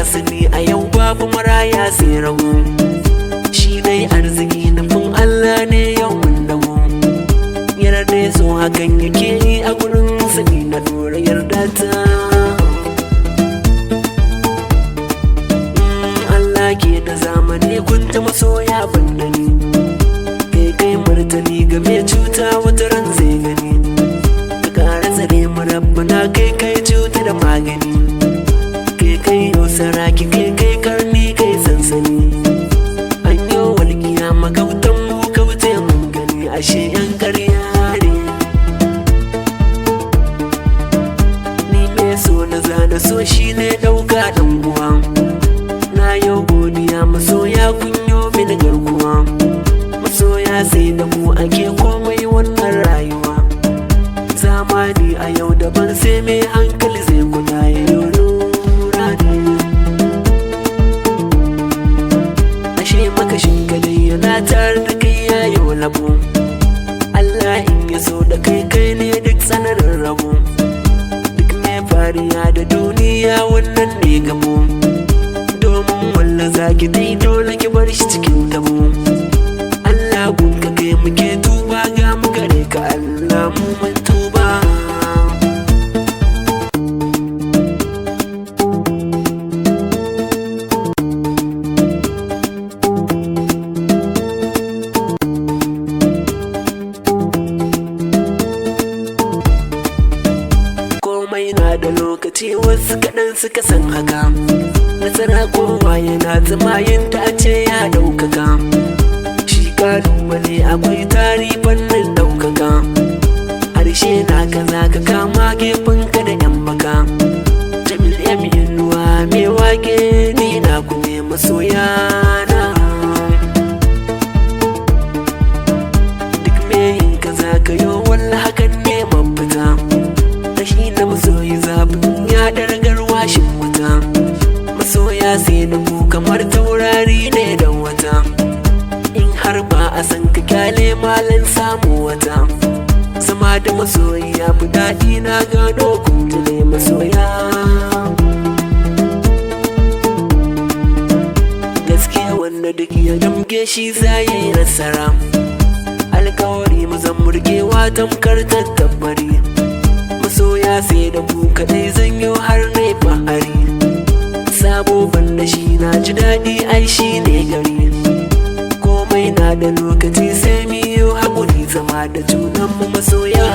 sani a yau babu maraya sai rago. Shi dai arziki nufin Allah ne yau mun dago. Yarda ya so hakan yake yi a gurin sani na dora yarda ta. Allah ke da zamani kunta masoya bandani. Kai martani game cuta wata ran zai gani. Ka kara tsare mu rabbana kai cuta da magani. Kai yau saraki kai karni kai sansani. An yi walƙiya magautan mu kauce mun gani ashe yan ƙarya ne. Ni me so na zana so shi ne ɗauka ɗan uwa. Na yau godiya masoya kunyo mini garkuwa. Masoya sai da mu ake komai wannan rayuwa. Zamani a yau daban sai mai hankali zai guda ya lura ne. Ashe makashin kadai yana tare da kai ya yi labu. Allah in ya so da kai ne duk tsananin rabu. Duk mai fariya da duniya wannan ne gabo. Domin walla zaki dai dole ki bar shi cikin tabo. Allah gunka kai muke tuba ga mu gare ka Allah mu man tuba. Komai na da lokaci wasu kaɗan suka san haka. Nasara kowa yana zama yin dace ya ɗaukaka. Kalubale akwai tari fannin ɗaukaka. Harshe na kaza ka kama gefen ka da yan baka. Jamil Inuwa mai wake ni na kuma masoya na. Duk me yin kaza ka yo walla hakan ne mafita. Rashi na masoyi zafin ya ɗargar washin wuta. Masoya sai da ku kamar taurari ne da wata. In har ba a san ka kyale malan samu wata. Zama da masoya fi daɗi na gano kunta ne masoya. Gaskiya wanda duk ya damge shi za ya yi nasara. Alkawari mu zan murgewa tamkar tattabari. Masoya sai da ku kaɗai zan yi har na fahari. Sabo banda shi na ji daɗi ai shi ne gari. Komai na da lokaci sai miyo haƙuri zama da junanmu masoya.